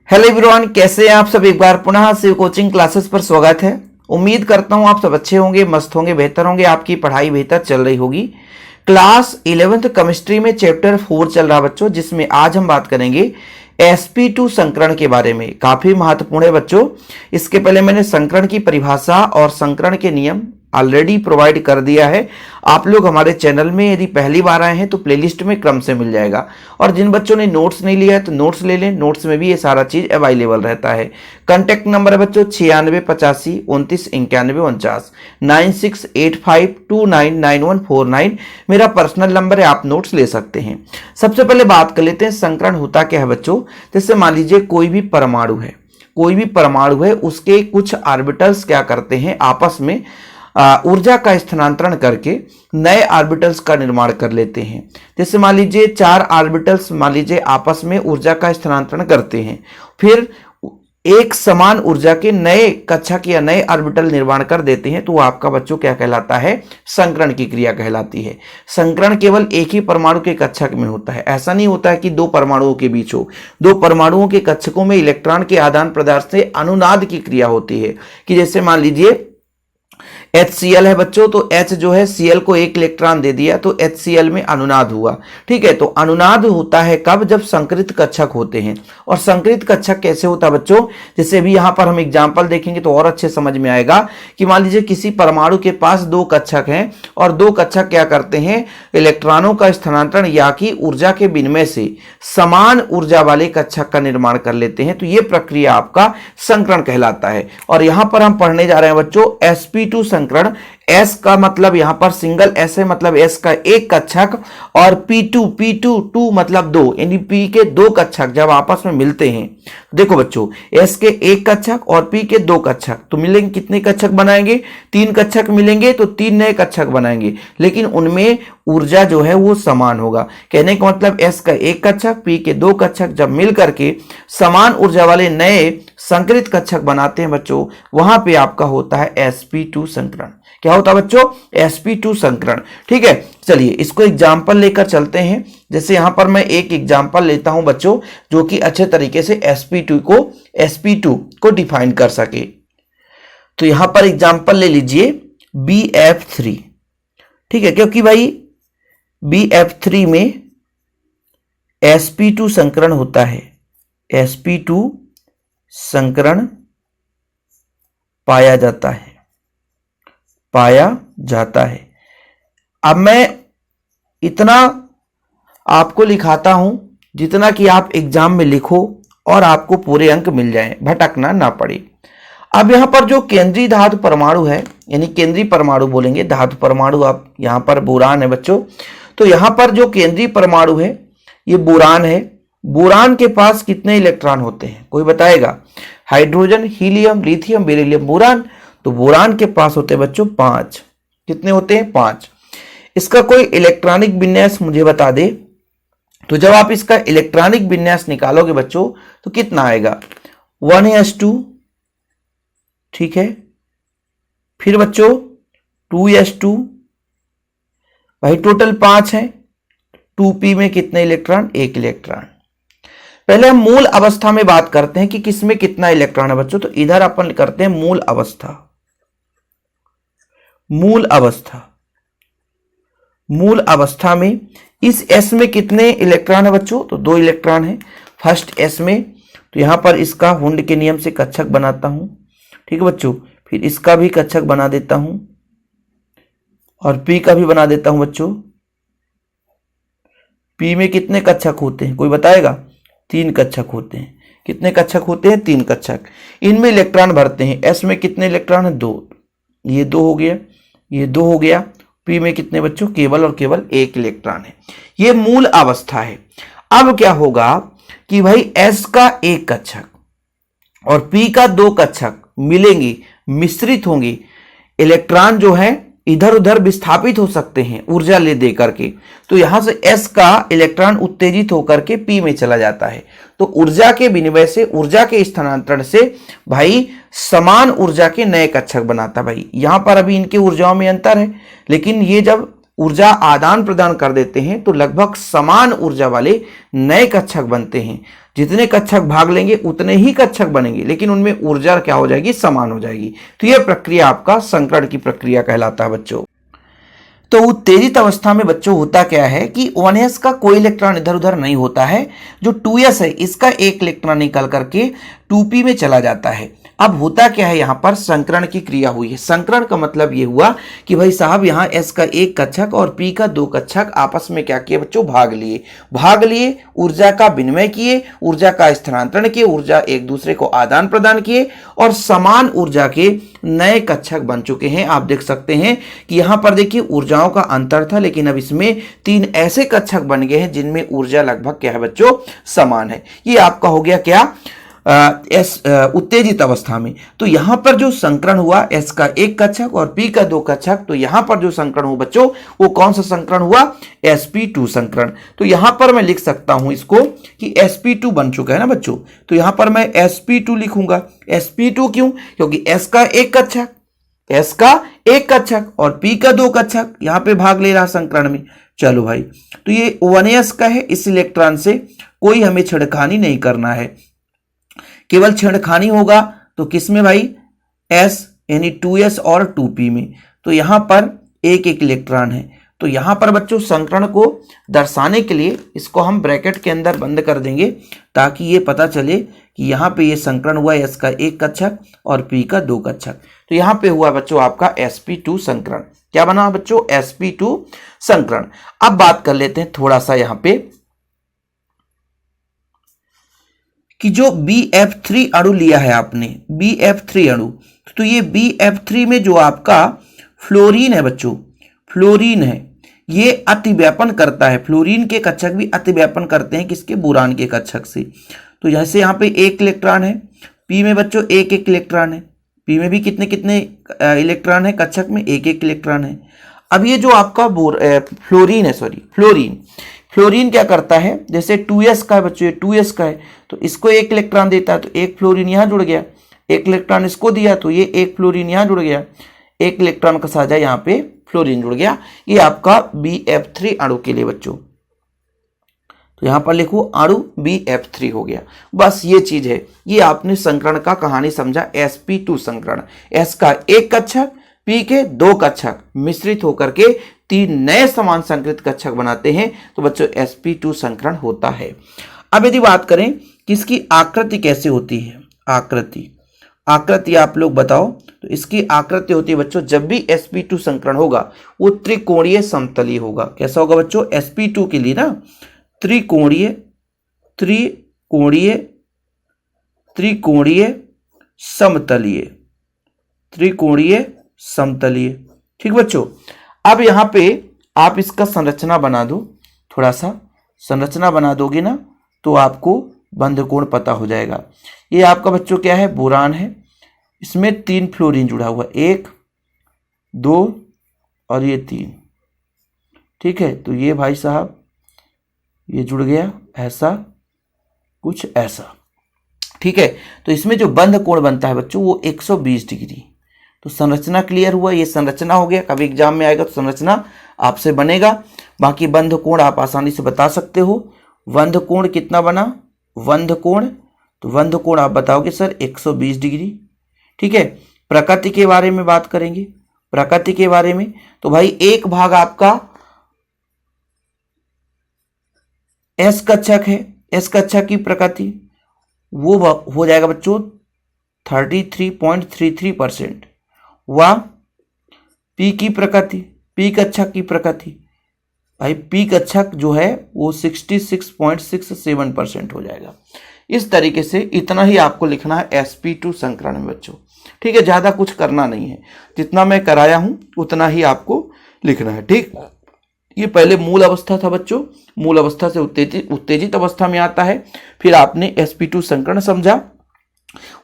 Hello everyone, कैसे हैं आप सब। एक बार पुनः शिव कोचिंग क्लासेस पर स्वागत है। उम्मीद करता हूं आप सब अच्छे होंगे, मस्त होंगे, बेहतर होंगे, आपकी पढ़ाई बेहतर चल रही होगी। क्लास 11th केमिस्ट्री में चैप्टर 4 चल रहा बच्चों, जिसमें आज हम बात करेंगे sp2 संकरण के बारे में। काफी महत्वपूर्ण है बच्चों। इसके पहले मैंने संकरण की परिभाषा और संकरण के नियम ऑलरेडी प्रोवाइड कर दिया है। आप लोग हमारे चैनल में यदि पहली बार आए हैं तो प्लेलिस्ट में क्रम से मिल जाएगा, और जिन बच्चों ने नोट्स नहीं लिया है तो नोट्स ले लें। नोट्स में भी ये सारा चीज अवेलेबल रहता है। कॉन्टैक्ट नंबर है बच्चों 9685299149, 9685299149 मेरा पर्सनल नंबर है, आप नोट्स ले सकते हैं। सबसे पहले बात कर लेते हैं संकरण होता क्या है बच्चों। जैसे मान लीजिए कोई भी परमाणु है, उसके कुछ ऑर्बिटल्स क्या करते हैं, आपस में ऊर्जा का स्थानांतरण करके नए ऑर्बिटल्स का निर्माण कर लेते हैं। जैसे मान लीजिए 4 ऑर्बिटल्स मान लीजिए आपस में ऊर्जा का स्थानांतरण करते हैं, फिर एक समान ऊर्जा के नए कक्षक या नए ऑर्बिटल निर्माण कर देते हैं, तो वो आपका बच्चों क्या कहलाता है, संकरण की क्रिया कहलाती है। संकरण केवल एक ही परमाणु के कक्षक में होता है। ऐसा नहीं होता है कि दो परमाणुओं के बीच हो। दो परमाणुओं के कक्षकों में इलेक्ट्रॉन के आदान प्रदान से अनुनाद की क्रिया होती है। कि जैसे मान लीजिए HCl है बच्चों, तो H जो है Cl को एक इलेक्ट्रॉन दे दिया तो HCl में अनुनाद हुआ। ठीक है, तो अनुनाद होता है कब, जब संकृत कक्षक होते हैं। और संकृत कक्षक कैसे होता है बच्चों, जैसे भी यहां पर हम एग्जांपल देखेंगे तो और अच्छे समझ में आएगा। कि मान लीजिए किसी परमाणु के पास 2 कक्षक हैं, और 2 कक्षक क्या करते हैं, इलेक्ट्रॉनों का स्थानांतरण या कि ऊर्जा के विनिमय से समान ऊर्जा वाले कक्षक का निर्माण कर लेते हैं। तो यह प्रक्रिया आपका संकरण कहलाता है। और यहां पर हम पढ़ने जा रहे हैं बच्चों sp2 संकरण। S का मतलब यहां पर सिंगल S है, मतलब S का एक कक्षक, और P2 मतलब 2, यानी P के 2 कक्षक जब आपस में मिलते हैं। देखो बच्चों, S के एक कक्षक और P के 2 कक्षक, तो मिलेंगे कितने कक्षक बनाएंगे, 3 कक्षक मिलेंगे तो 3 नए कक्षक बनाएंगे, लेकिन उनमें ऊर्जा जो है वो समान होगा। कहने का मतलब S का एक कक्षक, P के 2 कक्षक जब मिल करके समान ऊर्जा वाले नए संकृत कक्षक बनाते हैं बच्चों, वहां पे आपका होता है sp2 संकरण। क्या होता है बच्चों, sp2 संकरण। ठीक है, चलिए इसको एग्जांपल लेकर चलते हैं। जैसे यहां पर मैं एक एग्जांपल लेता हूं बच्चों, जो कि अच्छे तरीके से sp2 को डिफाइन कर सके। तो यहां पर एग्जांपल ले लीजिए BF3। ठीक है, क्योंकि भाई BF3 में sp2 संकरण होता है। sp2 संकरण पाया जाता है। अब मैं इतना आपको लिखाता हूं जितना कि आप एग्जाम में लिखो और आपको पूरे अंक मिल जाएं, भटकना ना पड़े। अब यहां पर जो केंद्रीय धातु परमाणु है, यानी केंद्रीय परमाणु बोलेंगे, धातु परमाणु आप यहां पर बोरान है बच्चों। तो यहां पर जो केंद्रीय परमाणु है ये बोरान है। बोरान के पास कितने इलेक्ट्रॉन होते हैं, कोई बताएगा। Hydrogen, helium, lithium, beryllium, boron. तो बोरान के पास होते हैं बच्चों 5। कितने होते हैं, 5। इसका कोई इलेक्ट्रॉनिक विन्यास मुझे बता दे। तो जब आप इसका इलेक्ट्रॉनिक विन्यास निकालोगे बच्चों तो कितना आएगा, 1s2। ठीक है, फिर बच्चों 2s2। भाई टोटल 5 है। 2p में कितने इलेक्ट्रॉन, 1 इलेक्ट्रॉन। पहले हम मूल अवस्था में बात करते हैं कि किसमें कितना इलेक्ट्रॉन है बच्चों। तो इधर अपन करते हैं मूल अवस्था में इस S में कितने इलेक्ट्रॉन है बच्चों, तो 2 इलेक्ट्रॉन है फर्स्ट S में। तो यहां पर इसका हुंड के नियम से कक्षक बनाता हूं। ठीक है बच्चों, फिर इसका भी कक्षक बना देता हूं और P का भी बना देता हूं बच्चों। P में कितने कक्षक होते हैं, कोई बताएगा। 3 कक्षक होते हैं। कितने कक्षक होते हैं, 3 कक्षक। इनमें इलेक्ट्रॉन भरते हैं। S में कितने इलेक्ट्रॉन है, 2। ये 2 हो गया, ये 2 हो गया। P में कितने बच्चों, केवल और केवल 1 इलेक्ट्रॉन है। ये मूल अवस्था है। अब क्या होगा कि भाई S का 1 कक्षक और P का 2 कक्षक मिलेंगे, मिश्रित होंगे। इलेक्ट्रॉन जो है इधर उधर विस्थापित हो सकते हैं ऊर्जा ले दे करके। तो यहां से S का इलेक्ट्रॉन उत्तेजित होकर के P में चला जाता है। तो ऊर्जा के विनिमय से, ऊर्जा के स्थानांतरण से भाई समान ऊर्जा के नए कक्षक बनाता। भाई यहां पर अभी इनके ऊर्जाओं में अंतर है, लेकिन ये जब ऊर्जा आदान प्रदान कर देते हैं तो लगभग समान ऊर्जा वाले नए कक्षक बनते हैं। जितने कक्षक भाग लेंगे उतने ही कक्षक बनेंगे, लेकिन उनमें ऊर्जा क्या हो जाएगी, समान हो जाएगी। तो यह प्रक्रिया आपका संकरण की प्रक्रिया कहलाता है बच्चों। तो उत्तेजित अवस्था में बच्चों होता क्या है कि 1s का कोई इलेक्ट्रॉन इधर उधर नहीं होता है। जो 2s है इसका एक इलेक्ट्रॉन निकल करके 2p में चला जाता है। अब होता क्या है, यहां पर संकरण की क्रिया हुई है। संकरण का मतलब यह हुआ कि भाई साहब यहां s का एक कक्षक और p का दो कक्षक आपस में क्या किए बच्चों, भाग लिए, ऊर्जा का विनिमय किए, ऊर्जा का स्थानांतरण किए, ऊर्जा एक दूसरे को आदान प्रदान किए और समान ऊर्जा के नए कक्षक बन चुके हैं। आप देख सकते हैं कि यहां पर देखिए ऊर्जाओं का अंतर था, लेकिन अब इसमें 3 ऐसे कक्षक बन गए हैं जिनमें ऊर्जा लगभग क्या है बच्चों, समान है। ये आपका हो गया क्या, उत्तेजित अवस्था में। तो यहां पर जो संकरण हुआ s का एक कक्षक और p का दो कक्षक, तो यहां पर जो संकरण हुआ बच्चों वो कौन सा संकरण हुआ, sp2 संकरण। तो यहां पर मैं लिख सकता हूं इसको कि sp2 बन चुका है ना बच्चों। तो यहां पर मैं sp2 लिखूंगा। sp2 क्यों, क्योंकि s का एक कक्षक और p का दो कक्षक यहां पे भाग ले रहा संकरण में। चलो भाई, तो ये 1s का है, इस इलेक्ट्रॉन से कोई हमें छेड़खानी नहीं करना है। केवल छेड़खानी होगा तो किसमें भाई, s यानी 2s और 2p में। तो यहां पर एक इलेक्ट्रॉन है। तो यहां पर बच्चों संकरण को दर्शाने के लिए इसको हम ब्रैकेट के अंदर बंद कर देंगे ताकि ये पता चले कि यहां पे ये संकरण हुआ s का एक कक्षक और p का दो कक्षक। तो यहां पे हुआ बच्चों आपका sp2 संकरण। क्या बना बच्चों, sp2 संकरण। अब बात कर लेते हैं थोड़ा सा यहां पे कि जो BF3 अणु लिया है आपने, BF3 अणु, तो ये BF3 में जो आपका फ्लोरीन है बच्चों, फ्लोरीन है, ये अतिव्यापन करता है। फ्लोरीन के कक्षक भी अतिव्यापन करते हैं किसके, बोरान के कक्षक से। तो जैसे यहाँ पे एक इलेक्ट्रॉन है, P में बच्चों एक इलेक्ट्रॉन है, P में भी कितने कितने इलेक्ट्रॉन है, कक्षक में एक इलेक्ट्रॉन है। अब ये जो आपका फ्लोरीन है, फ्लोरीन क्या करता है, जैसे 2s का है बच्चों, ये 2s का है तो इसको एक इलेक्ट्रॉन देता है, तो एक फ्लोरीन यहां जुड़ गया, एक इलेक्ट्रॉन इसको दिया तो ये एक फ्लोरीन यहां जुड़ गया, एक इलेक्ट्रॉन का साझा यहां पे फ्लोरीन जुड़ गया। ये आपका BF3 अणु के लिए बच्चों, तो यहां पर लिखो अणु BF3 हो गया। बस ये चीज है, ये आपने संकरण का कहानी समझा, sp2 संकरण। s का एक कक्षक, p के दो कक्षक मिश्रित होकर के 3 नए समान संकृत कक्षक बनाते हैं, तो बच्चों sp2 संकरण होता है। अब यदि बात करें कि इसकी आकृति कैसे होती है, आकृति आप लोग बताओ। तो इसकी आकृति होती है बच्चों, जब भी sp2 संकरण होगा वो त्रिकोणीय समतलीय होगा। कैसा होगा बच्चों, sp2 के लिए ना त्रिकोणीय समतलीय। ठीक बच्चों, अब यहां पे आप इसका संरचना बना दो, थोड़ा सा संरचना बना दोगे ना तो आपको बंध कोण पता हो जाएगा। ये आपका बच्चों क्या है, बोरान है, इसमें 3 फ्लोरीन जुड़ा हुआ, 1 2 और ये 3। ठीक है, तो ये भाई साहब ये जुड़ गया ऐसा, कुछ ऐसा। ठीक है, तो इसमें जो बंध कोण बनता है बच्चों वो 120 डिग्री। तो संरचना क्लियर हुआ, ये संरचना हो गया। कभी एग्जाम में आएगा तो संरचना आपसे बनेगा। बाकी बंध कोण आप आसानी से बता सकते हो। बंध कोण कितना बना, बंध कोण, तो बंध कोण आप बताओगे सर 120 डिग्री। ठीक है, प्रकृति के बारे में बात करेंगे, प्रकृति के बारे में। तो भाई एक भाग आपका s कक्षक है, s कक्षक की प्रकृति वो हो जाएगा बच्चों 33.33%। व p की प्रकृति, p कक्षक की प्रकृति, भाई p कक्षक जो है वो 66.67% हो जाएगा। इस तरीके से इतना ही आपको लिखना है sp2 संकरण में बच्चों। ठीक है, ज्यादा कुछ करना नहीं है, जितना मैं कराया हूं उतना ही आपको लिखना है। ठीक, ये पहले मूल अवस्था था बच्चों, मूल अवस्था से उत्तेजित अवस्था में आता है। फिर आपने sp2 संकरण समझा।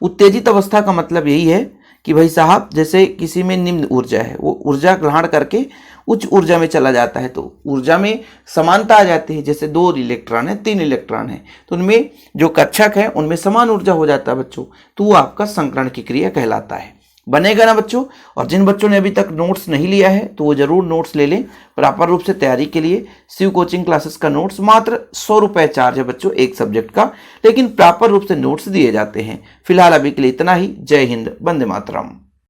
उत्तेजित अवस्था का मतलब यही है कि भाई साहब जैसे किसी में निम्न ऊर्जा है, वो ऊर्जा ग्रहण करके उच्च ऊर्जा में चला जाता है, तो ऊर्जा में समानता आ जाती है। जैसे 2 इलेक्ट्रॉन है, 3 इलेक्ट्रॉन है, तो उनमें जो कक्षक है उनमें समान ऊर्जा हो जाता है बच्चों, तो वो आपका संकरण की क्रिया कहलाता है। बनेगा ना बच्चों। और जिन बच्चों ने अभी तक नोट्स नहीं लिया है तो वो जरूर नोट्स ले लें प्रॉपर रूप से तैयारी के लिए। शिव कोचिंग क्लासेस का नोट्स मात्र 100 रुपए चार्ज है बच्चों एक सब्जेक्ट का, लेकिन प्रॉपर रूप से नोट्स दिए जाते हैं। फिलहाल अभी के लिए इतना ही। जय हिंद, वंदे मातरम।